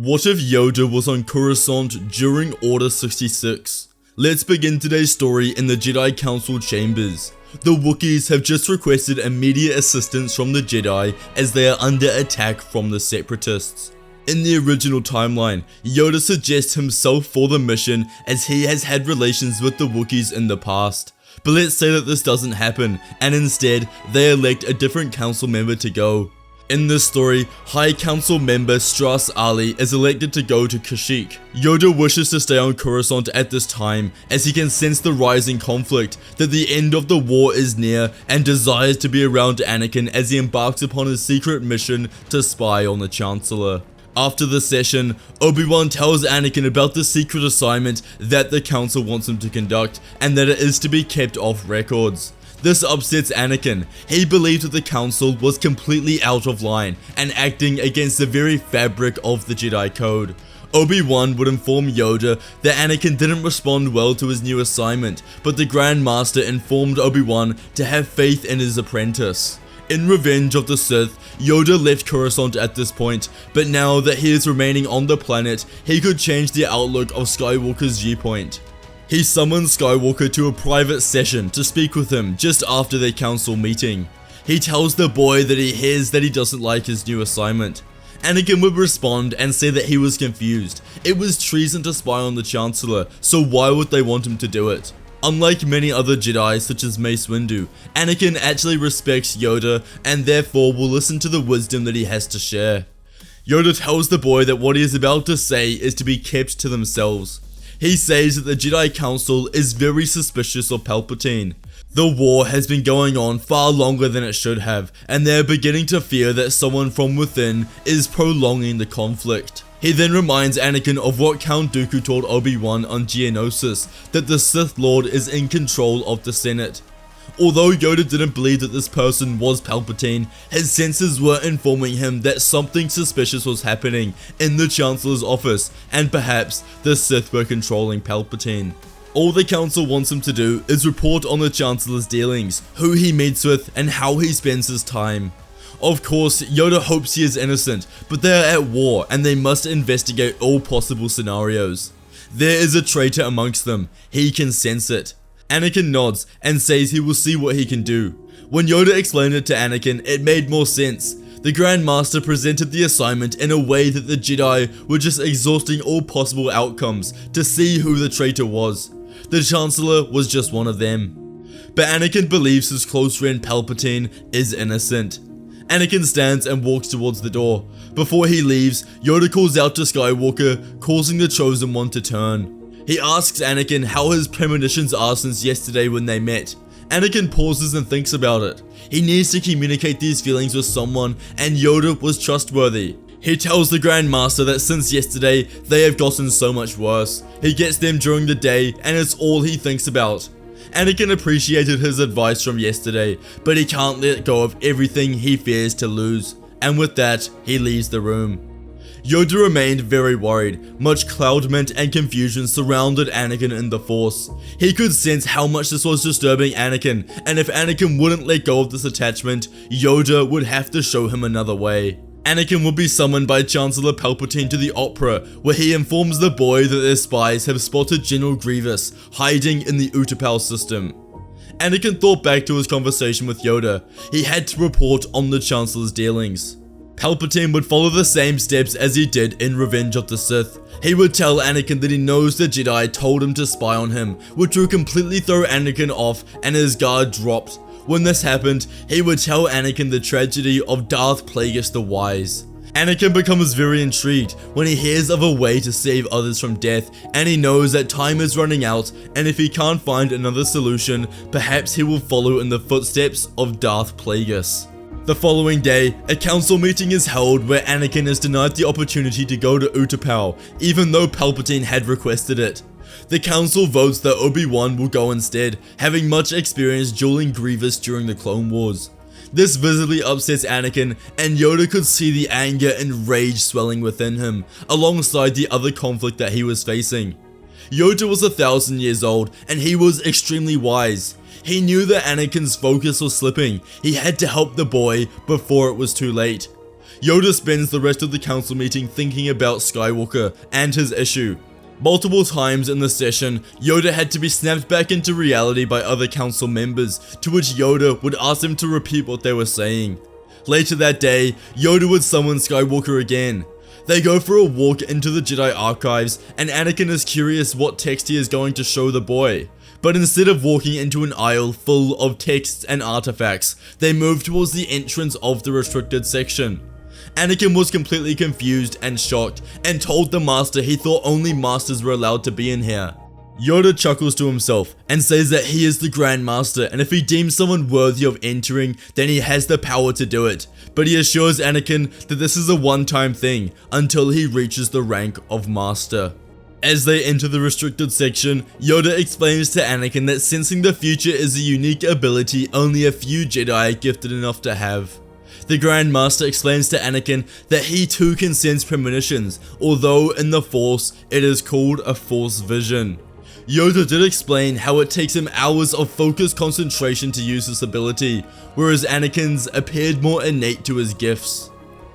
What if Yoda was on Coruscant during Order 66? Let's begin today's story in the Jedi Council chambers. The Wookiees have just requested immediate assistance from the Jedi as they are under attack from the Separatists. In the original timeline, Yoda suggests himself for the mission as he has had relations with the Wookiees in the past. But let's say that this doesn't happen, and instead, they elect a different council member to go. In this story, High Council member Stras Ali is elected to go to Kashyyyk. Yoda wishes to stay on Coruscant at this time as he can sense the rising conflict, that the end of the war is near, and desires to be around Anakin as he embarks upon his secret mission to spy on the Chancellor. After the session, Obi-Wan tells Anakin about the secret assignment that the council wants him to conduct and that it is to be kept off records. This upsets Anakin. He believed that the council was completely out of line and acting against the very fabric of the Jedi Code. Obi-Wan would inform Yoda that Anakin didn't respond well to his new assignment, but the Grand Master informed Obi-Wan to have faith in his apprentice. In Revenge of the Sith, Yoda left Coruscant at this point, but now that he is remaining on the planet, he could change the outlook of Skywalker's viewpoint. He summons Skywalker to a private session to speak with him just after their council meeting. He tells the boy that he hears that he doesn't like his new assignment. Anakin would respond and say that he was confused. It was treason to spy on the Chancellor, so why would they want him to do it? Unlike many other Jedi such as Mace Windu, Anakin actually respects Yoda and therefore will listen to the wisdom that he has to share. Yoda tells the boy that what he is about to say is to be kept to themselves. He says that the Jedi Council is very suspicious of Palpatine. The war has been going on far longer than it should have, and they are beginning to fear that someone from within is prolonging the conflict. He then reminds Anakin of what Count Dooku told Obi-Wan on Geonosis, that the Sith Lord is in control of the Senate. Although Yoda didn't believe that this person was Palpatine, his senses were informing him that something suspicious was happening in the Chancellor's office, and perhaps the Sith were controlling Palpatine. All the Council wants him to do is report on the Chancellor's dealings, who he meets with, and how he spends his time. Of course, Yoda hopes he is innocent, but they are at war and they must investigate all possible scenarios. There is a traitor amongst them, he can sense it. Anakin nods and says he will see what he can do. When Yoda explained it to Anakin, it made more sense. The Grand Master presented the assignment in a way that the Jedi were just exhausting all possible outcomes to see who the traitor was. The Chancellor was just one of them. But Anakin believes his close friend Palpatine is innocent. Anakin stands and walks towards the door. Before he leaves, Yoda calls out to Skywalker, causing the Chosen One to turn. He asks Anakin how his premonitions are since yesterday when they met. Anakin pauses and thinks about it. He needs to communicate these feelings with someone, and Yoda was trustworthy. He tells the Grand Master that since yesterday, they have gotten so much worse. He gets them during the day, and it's all he thinks about. Anakin appreciated his advice from yesterday, but he can't let go of everything he fears to lose. And with that, he leaves the room. Yoda remained very worried. Much cloudment and confusion surrounded Anakin in the Force. He could sense how much this was disturbing Anakin, and if Anakin wouldn't let go of this attachment, Yoda would have to show him another way. Anakin would be summoned by Chancellor Palpatine to the Opera, where he informs the boy that their spies have spotted General Grievous hiding in the Utapau system. Anakin thought back to his conversation with Yoda. He had to report on the Chancellor's dealings. Palpatine would follow the same steps as he did in Revenge of the Sith. He would tell Anakin that he knows the Jedi told him to spy on him, which would completely throw Anakin off and his guard dropped. When this happened, he would tell Anakin the tragedy of Darth Plagueis the Wise. Anakin becomes very intrigued when he hears of a way to save others from death, and he knows that time is running out, and if he can't find another solution, perhaps he will follow in the footsteps of Darth Plagueis. The following day, a council meeting is held where Anakin is denied the opportunity to go to Utapau, even though Palpatine had requested it. The council votes that Obi-Wan will go instead, having much experience dueling Grievous during the Clone Wars. This visibly upsets Anakin, and Yoda could see the anger and rage swelling within him, alongside the other conflict that he was facing. Yoda was 1,000 years old, and he was extremely wise. He knew that Anakin's focus was slipping. He had to help the boy before it was too late. Yoda spends the rest of the council meeting thinking about Skywalker and his issue. Multiple times in the session, Yoda had to be snapped back into reality by other council members, to which Yoda would ask them to repeat what they were saying. Later that day, Yoda would summon Skywalker again. They go for a walk into the Jedi archives, and Anakin is curious what text he is going to show the boy. But instead of walking into an aisle full of texts and artifacts, they move towards the entrance of the restricted section. Anakin was completely confused and shocked, and told the master he thought only masters were allowed to be in here. Yoda chuckles to himself and says that he is the Grand Master, and if he deems someone worthy of entering, then he has the power to do it. But he assures Anakin that this is a one-time thing until he reaches the rank of Master. As they enter the restricted section, Yoda explains to Anakin that sensing the future is a unique ability only a few Jedi are gifted enough to have. The Grand Master explains to Anakin that he too can sense premonitions, although in the Force it is called a Force vision. Yoda did explain how it takes him hours of focused concentration to use this ability, whereas Anakin's appeared more innate to his gifts.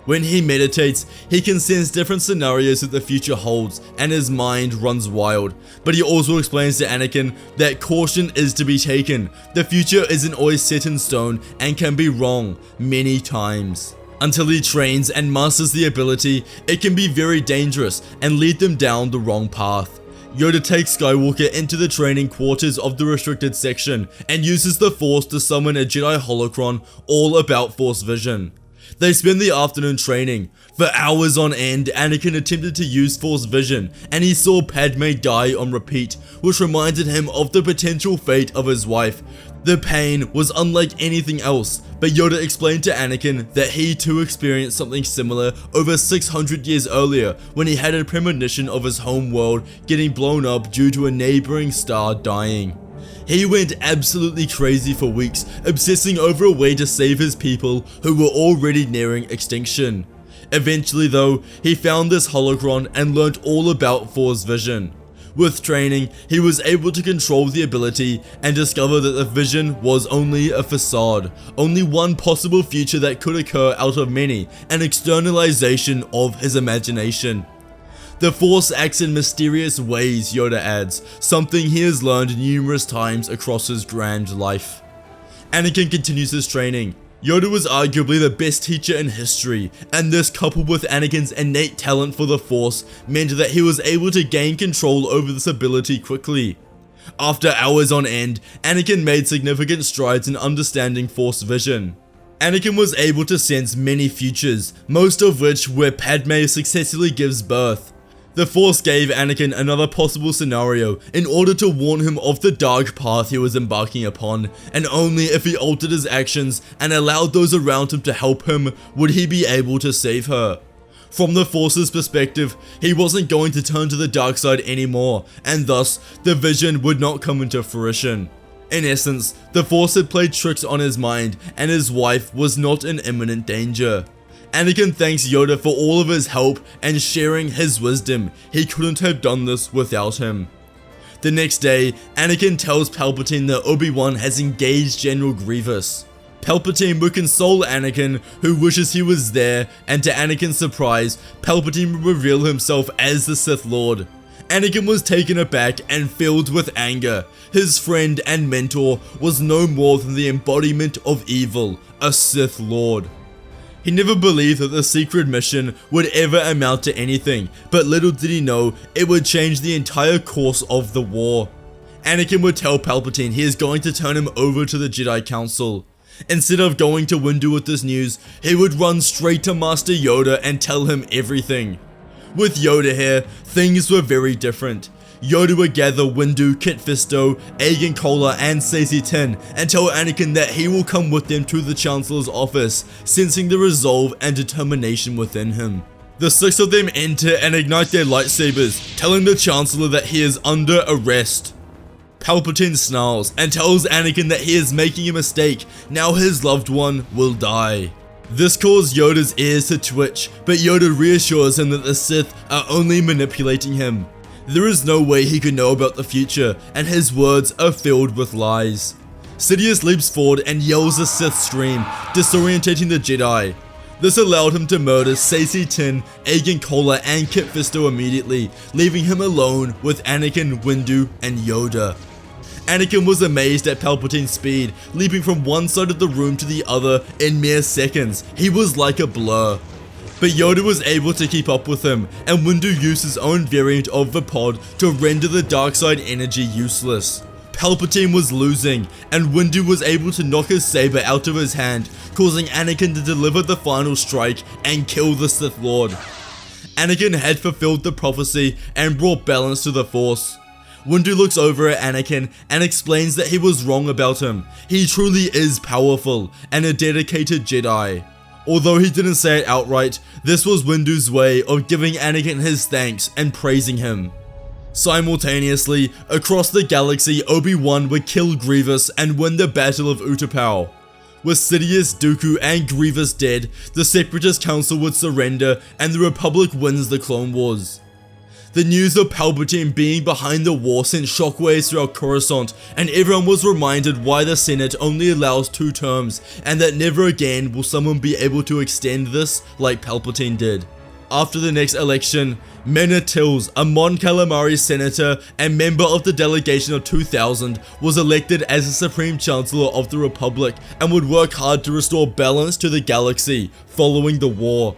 When he meditates, he can sense different scenarios that the future holds, and his mind runs wild. But he also explains to Anakin that caution is to be taken. The future isn't always set in stone and can be wrong many times. Until he trains and masters the ability, it can be very dangerous and lead them down the wrong path. Yoda takes Skywalker into the training quarters of the restricted section and uses the Force to summon a Jedi holocron all about Force vision. They spend the afternoon training. For hours on end, Anakin attempted to use Force vision, and he saw Padme die on repeat, which reminded him of the potential fate of his wife. The pain was unlike anything else, but Yoda explained to Anakin that he too experienced something similar over 600 years earlier when he had a premonition of his home world getting blown up due to a neighboring star dying. He went absolutely crazy for weeks, obsessing over a way to save his people who were already nearing extinction. Eventually though, he found this holocron and learnt all about Force vision. With training, he was able to control the ability and discover that the vision was only a facade, only one possible future that could occur out of many, an externalization of his imagination. The Force acts in mysterious ways, Yoda adds, something he has learned numerous times across his grand life. Anakin continues his training. Yoda was arguably the best teacher in history, and this coupled with Anakin's innate talent for the Force meant that he was able to gain control over this ability quickly. After hours on end, Anakin made significant strides in understanding Force vision. Anakin was able to sense many futures, most of which where Padme successfully gives birth. The Force gave Anakin another possible scenario in order to warn him of the dark path he was embarking upon, and only if he altered his actions and allowed those around him to help him would he be able to save her. From the Force's perspective, he wasn't going to turn to the dark side anymore, and thus the vision would not come into fruition. In essence, the Force had played tricks on his mind, and his wife was not in imminent danger. Anakin thanks Yoda for all of his help and sharing his wisdom. He couldn't have done this without him. The next day, Anakin tells Palpatine that Obi-Wan has engaged General Grievous. Palpatine would console Anakin, who wishes he was there, and to Anakin's surprise, Palpatine would reveal himself as the Sith Lord. Anakin was taken aback and filled with anger. His friend and mentor was no more than the embodiment of evil, a Sith Lord. He never believed that the secret mission would ever amount to anything, but little did he know it would change the entire course of the war. Anakin would tell Palpatine he is going to turn him over to the Jedi Council. Instead of going to Windu with this news, he would run straight to Master Yoda and tell him everything. With Yoda here, things were very different. Yoda would gather Windu, Kit Fisto, Agen Kola, and Saesee Tiin and tell Anakin that he will come with them to the Chancellor's office, sensing the resolve and determination within him. The six of them enter and ignite their lightsabers, telling the Chancellor that he is under arrest. Palpatine snarls and tells Anakin that he is making a mistake, now his loved one will die. This caused Yoda's ears to twitch, but Yoda reassures him that the Sith are only manipulating him. There is no way he could know about the future, and his words are filled with lies. Sidious leaps forward and yells a Sith scream, disorientating the Jedi. This allowed him to murder Saesee Tiin, Agen Kola, and Kit Fisto immediately, leaving him alone with Anakin, Windu, and Yoda. Anakin was amazed at Palpatine's speed, leaping from one side of the room to the other in mere seconds. He was like a blur. But Yoda was able to keep up with him, and Windu used his own variant of the pod to render the dark side energy useless. Palpatine was losing, and Windu was able to knock his saber out of his hand, causing Anakin to deliver the final strike and kill the Sith Lord. Anakin had fulfilled the prophecy and brought balance to the Force. Windu looks over at Anakin and explains that he was wrong about him. He truly is powerful and a dedicated Jedi. Although he didn't say it outright, this was Windu's way of giving Anakin his thanks and praising him. Simultaneously, across the galaxy, Obi-Wan would kill Grievous and win the Battle of Utapau. With Sidious, Dooku, and Grievous dead, the Separatist Council would surrender and the Republic wins the Clone Wars. The news of Palpatine being behind the war sent shockwaves throughout Coruscant, and everyone was reminded why the Senate only allows 2 terms, and that never again will someone be able to extend this like Palpatine did. After the next election, Mena Tills, a Mon Calamari senator and member of the delegation of 2000, was elected as the Supreme Chancellor of the Republic and would work hard to restore balance to the galaxy following the war.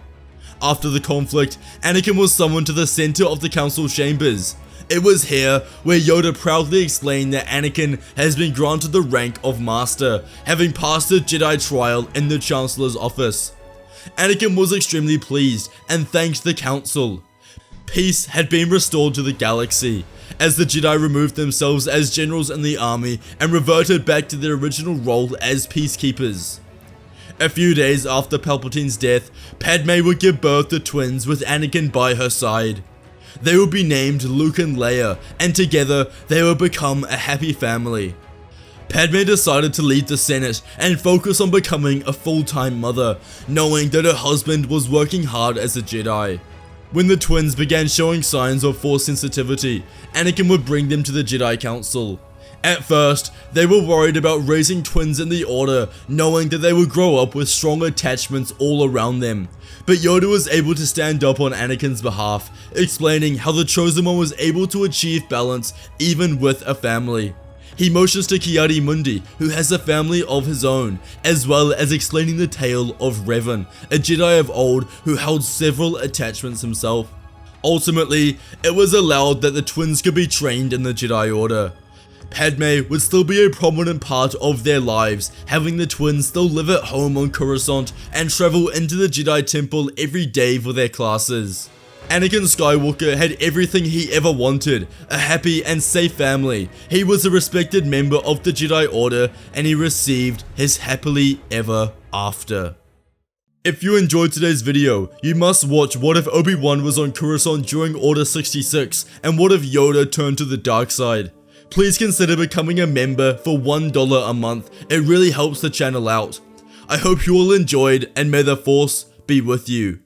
After the conflict, Anakin was summoned to the center of the council chambers. It was here where Yoda proudly explained that Anakin has been granted the rank of Master, having passed the Jedi trial in the Chancellor's office. Anakin was extremely pleased and thanked the council. Peace had been restored to the galaxy, as the Jedi removed themselves as generals in the army and reverted back to their original role as peacekeepers. A few days after Palpatine's death, Padme would give birth to twins with Anakin by her side. They would be named Luke and Leia, and together they would become a happy family. Padme decided to leave the Senate and focus on becoming a full-time mother, knowing that her husband was working hard as a Jedi. When the twins began showing signs of Force sensitivity, Anakin would bring them to the Jedi Council. At first, they were worried about raising twins in the Order, knowing that they would grow up with strong attachments all around them. But Yoda was able to stand up on Anakin's behalf, explaining how the Chosen One was able to achieve balance even with a family. He motions to Ki-Adi-Mundi, who has a family of his own, as well as explaining the tale of Revan, a Jedi of old who held several attachments himself. Ultimately, it was allowed that the twins could be trained in the Jedi Order. Padme would still be a prominent part of their lives, having the twins still live at home on Coruscant and travel into the Jedi Temple every day for their classes. Anakin Skywalker had everything he ever wanted, a happy and safe family. He was a respected member of the Jedi Order, and he received his happily ever after. If you enjoyed today's video, you must watch what if Obi-Wan was on Coruscant during Order 66, and what if Yoda turned to the dark side. Please consider becoming a member for $1 a month, it really helps the channel out. I hope you all enjoyed, and may the Force be with you.